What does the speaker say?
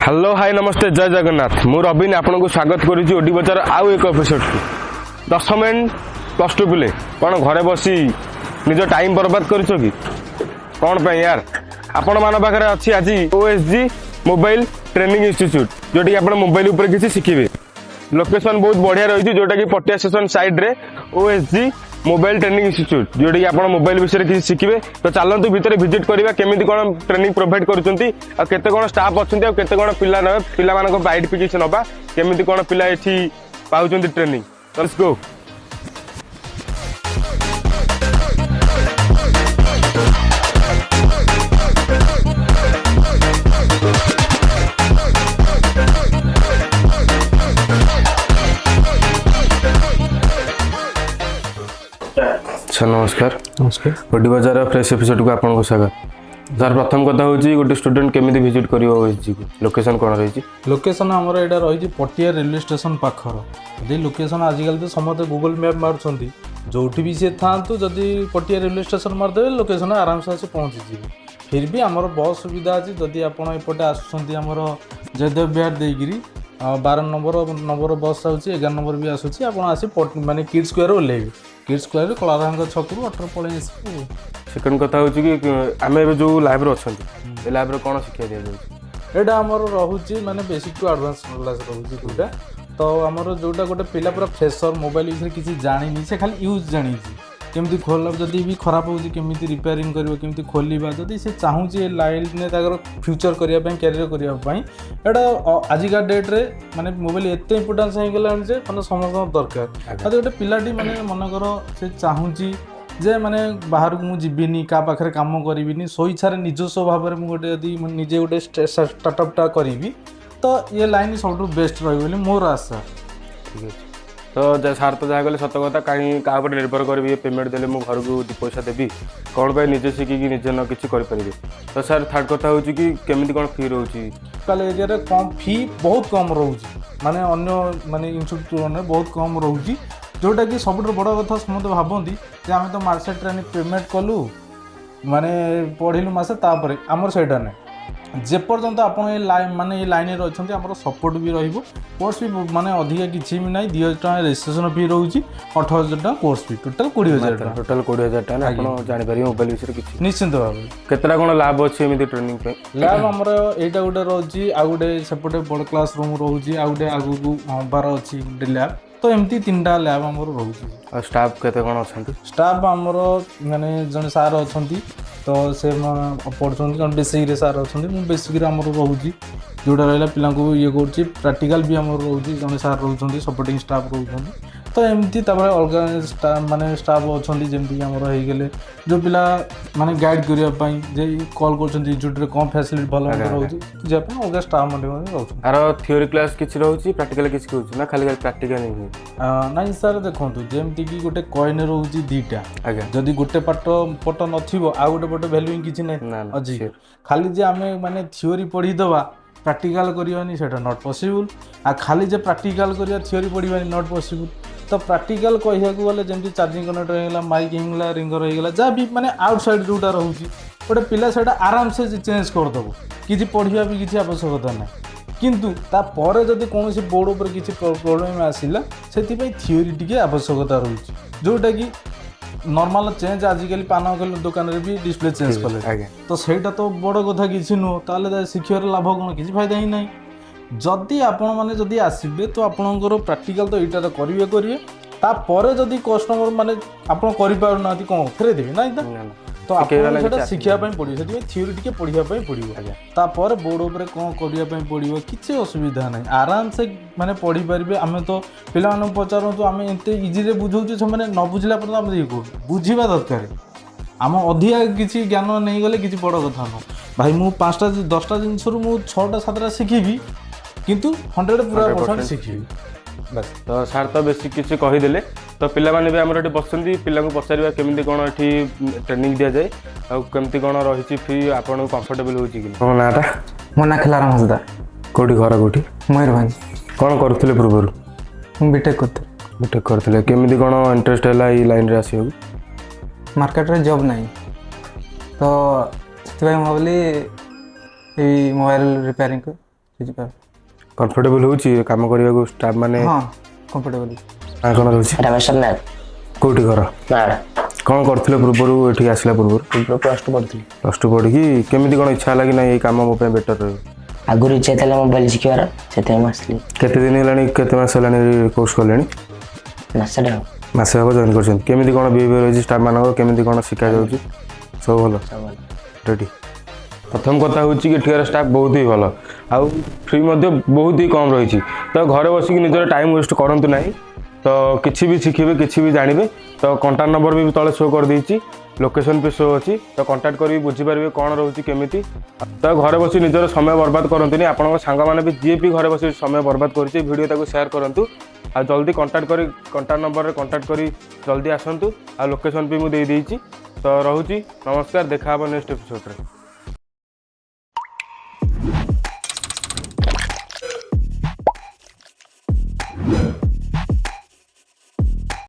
Hello hi नमस्ते जय जगन्नाथ मु रवीन आपन को स्वागत करुच्ची ओडी बजार आउ एक एपिसोड को 10 मिनट प्लस टू पिले कौन घरे बसी निज टाइम बर्बाद कर कौन पे यार आपण मान पाखे अच्छी आज OSG मोबाइल ट्रेनिंग इंस्टीट्यूट जोटी आप मोबाइल उपर किसी शिखिबे। लोकेशन बहुत बढ़िया रही जोटा कि पटिया स्टेशन साइड रे OSG मोबाइल ट्रेनिंग इंस्टीट्यूट जोटा कि आप मोबाइल विषय किसी शिखिबे। तो चलतु भितर विजिट करवा केमी कौन ट्रेनिंग प्रोवाइड करते कौन स्टाफ अच्छा केते कौन पिला ना पिला आइडेंटिफिकेशन नवा केमी कौन पिला ये पाँच ट्रेनिंग। Let's go. सर नमस्कार। नमस्कार। ओडी बजार फ्रेश एपिसोड को आपको स्वागत। सर प्रथम कथा हूँ गोटे स्टूडेंट केमी विजिट कर OSG को लोकेशन कौन रही? लोकेशन आमर यहाँ रही पटिया रेलवे स्टेशन पाखर। यदि लोकेशन आजिकल तो समस्त गूगल मैप मार्च जो भी सी था जदि पटिया रेलवे स्टेशन मारदे लोकेशन आराम से आसी पहुँची जी। फिर भी आमर बस सुविधा अच्छी जदि आपटे आसमर जयदेव बिहार देकरी 12 नंबर बस आसूँ 11 नंबर भी आसूँ आप आसी माने किड्स स्क्वायर ओह्लैबे किड्स स्क्वायर कलाधांग छकू 18 पलि आस। सेकेंड कथा हूँ कि आम जो लाइब्रेरी अच्छा लाइब्रेरी कौन शिक्षा दि जाए? यहाँ आमर रोचे माने बेसिक टू एडवांस क्लास रोचे जोटा तो आमर जोटा गोटे पिला पूरा फ्रेशर मोबाइल विषय किसी जानी से खाली यूज जानी केमती खोल जदि भी खराब हो केमी रिपेयरिंग कर खोलवा जदि से चाहूँ लाइन में फ्यूचर करने कैरियर करने यहाँ आजिका डेट्रे माने मोबाइल एत इम्पोर्टान्स हो गला मैंने समस्त दरकार। गोटे पिलाटी माने मनकर से चाहूँ जे माने बाहर को मुझे क्या पाखे कम करी सो इच्छा निजस्व भाव में गोटे निजे गोटे स्टार्टअपटा करी तो ये लाइन सब बेस्ट रही मोर आशा। ठीक है तो सार तो जहाँ गले सत कथा कहीं क्या निर्भर करी पेमेंट देले मु घर को पैसा देवी कौन पे निजे शिखिकी निजे न कि करें। तो सर थर्ड कथा हूँ कि केमी कौन फी रोचे? लोकल एरिया कम फी बहुत कम रोचे माने अन्य माने इंस्टीट्यूट तुलन में बहुत कम रोचे जोटा कि सब बड़ कथा समस्त भावती आम तो मार्च ट्रेनिंग पेमेंट कलु माने पढ़लु मसे तापर आमर सेटा नहीं जेपर्यंत आप माने ये लाइन में अच्छा आम सपोर्ट भी रोर्स भी माने अधिका किसी भी ना 2000 टका रेजिस्ट्रेशन फी रोचे 8000 टका कोर्स फी टोटाल 20000 टोटाल 20000 टका जापर मोबाइल विषय किसी निश्चिंत भाव केतटा कौन लाभ अच्छे एमती ट्रेनिंग पे? लैब आमर यहाँ गोटे रोचे आ गए सेपटे बड़ क्लास रूम रोचे आ गए आगू बार अच्छी गोटे लैब तो एमती 3टा लैब आमर रोचे। स्टाफ केते कौन अच्छा? स्टाफ आमर माने जन सार अच्छा तो से पढ़ुं जन बेसिक सार अच्छा बेसिक आमर रोचे जोटा रहा पिला ये कर प्राक्टिकल भी आमर रोचे जन सार रोच सपोर्टिंग स्टाफ रोच तो एमती अलग माने स्टाफ अच्छा जमीक आमर हो गले जो पिला माने गाइड करने कॉल कर इंस्टीट्यूट कौन फैसिलिटी भल रोचे जापाई अलग स्टाफ रोचे। आर थ्योरी क्लास किसी रोचे प्रैक्टिकल किसी होची ना खाली प्रैक्टिकल नहीं? नाई सर देखो जमीक गोटे कॉइन रोचे दीटा जदि गोटे पट नथिबो आ गोटे पट वैल्यू किसी ना अच्छी खाली जे आम माने थ्योरी पढ़ीदवा प्रैक्टिकल करवानी सेटा नॉट पॉसिबल आ खाली जे प्रैक्टिकल करिया थ्योरी पढ़ीवानी नॉट पॉसिबल। तो प्रैक्टिकल कहया गले जमी चार्जिंग कनेक्टर होगा माइक होगा रिंगर होगा जहाँ भी माने आउटसाइड जोटा रोचे गोटे पिला से आराम से चेंज करदेव कि पढ़ा भी किसी आवश्यकता ना किंतु तापर जदि कौन बोर्ड उपर किसी प्रोब्लेम आसला से थ्योरी टी आवश्यकता रोचे जोटा कि नॉर्मल चेंज आजिकल पान दुकान भी डिस्प्ले चेंज कले तो सहीटा तो बड़ कथा किसी नुह ताले शिक्षार लाभ कौन किसी फायदा ही ना। जदि आपण मैंने जदि आसबे तो आपणकर प्रैक्टिकल तो यहाँ करेंगे तापर जदि कस्टमर माने आप करना कौन फेरे देवे ना तो आप शिखापी पड़ो से थ्योरी टी पढ़ापी पड़ो तापर बोर्ड उपर कौन करने पड़ो किसी असुविधा ना आराम से माने पढ़ी पारे। आम तो पिला पचारूँ आम एत इजी बुझाऊँ से न बुझला पर्यटन आम ये करूँ बुझा दरकार आम अधिका किसी ज्ञान नहीं गले किसी बड़ कथा नुह भाई मु 5टा 10टा जिनस 6टा 7टा शिखी किंतु 100 पूरा % शिखी बस। तो सार तो बेसिक किसी कहीदेले तो पिला माने भी आमर बसती पिला पचार केमी कौन ये ट्रेनिंग दि जाए आमती कौन रही फी आपको कंफर्टेबल हो नाटा? मो ना खिलाराम हंसदार। कौटी घर कौटी? मयूरभंज। कौन करते पूर्वर? बीटेक करते। बीटेक करते केमी कौन इंटरेस्ट है ये लाइन रे आस? मार्केट रे जॉब नहीं तो से भावली मोबाइल रिपेयरिंग କମ୍ଫର୍ଟେବଲ ହେଉଛି କାମ କରିବାକୁ ଷ୍ଟାଫ୍ ମାନେ ହଁ କମ୍ଫର୍ଟେବଲ। କ'ଣ ରହୁଛି ରମେଶ୍ୱର ନାୟକ କେଉଁଠି ଘର ନାଡ଼ କ'ଣ କରୁଥିଲେ ପୂର୍ବରୁ ଏଠିକି ଆସିଲା ପୂର୍ବରୁ +2 ପଢ଼ୁଥିଲି। +2 ପଢ଼ିକି କେମିତି କ'ଣ ଇଚ୍ଛା ହେଲା କି ନାଇଁ ଏଇ କାମ ମୋ ପାଇଁ ବେଟର୍ ରହିବ? ଆଗରୁ ଇଚ୍ଛା ଥିଲା ମୋବାଇଲ ଶିଖିବାର, ସେଥିପାଇଁ ମୁଁ ଆସିଲି। କେତେ ଦିନ ହେଲାଣି କେତେ ମାସ ହେଲାଣି କୋର୍ସ କଲେଣି? ମାସଟେ ହେବ। ମାସେ ହେବ ଜଏନ୍ କରିଛନ୍ତି। କେମିତି କ'ଣ ବିହେଭିଅର ରହିଛି ଷ୍ଟାଫ୍ ମାନଙ୍କର, କେମିତି କ'ଣ ଶିଖାଯାଉଛି? ସବୁ ଭଲ ରେଡ଼ି। ପ୍ରଥମ କଥା ହେଉଛି କି ଏଠିକାର ଷ୍ଟାଫ୍ ବହୁତ ହି ଭଲ, ଆଉ ଫ୍ରି ମଧ୍ୟ ବହୁତ ହି କମ୍ ରହିଛି। ତ ଘରେ ବସିକି ନିଜର ଟାଇମ୍ ୱେଷ୍ଟ କରନ୍ତୁ ନାହିଁ। ତ କିଛି ବି ଶିଖିବେ, କିଛି ବି ଜାଣିବେ। ତ କଣ୍ଟାକ୍ଟ ନମ୍ବର ବି ତଳେ ଶୋ କରିଦେଇଛି, ଲୋକେସନ୍ ବି ଶୋ ଅଛି। ତ କଣ୍ଟାକ୍ଟ କରିକି ବୁଝିପାରିବେ କ'ଣ ରହୁଛି କେମିତି। ତ ଘରେ ବସି ନିଜର ସମୟ ବର୍ବାଦ କରନ୍ତୁନି। ଆପଣଙ୍କ ସାଙ୍ଗମାନେ ବି ଯିଏ ବି ଘରେ ବସି ସମୟ ବର୍ବାଦ କରୁଛି ଭିଡ଼ିଓ ତାକୁ ସେୟାର କରନ୍ତୁ। ଆଉ ଜଲ୍ଦି କଣ୍ଟାକ୍ଟ କରି କଣ୍ଟାକ୍ଟ ନମ୍ବରରେ କଣ୍ଟାକ୍ଟ କରି ଜଲ୍ଦି ଆସନ୍ତୁ। ଆଉ ଲୋକେସନ୍ ବି ମୁଁ ଦେଇଦେଇଛି। ତ ରହୁଛି, ନମସ୍କାର, ଦେଖା ହେବ ନେକ୍ସଟ ଏପିସୋଡ଼ରେ।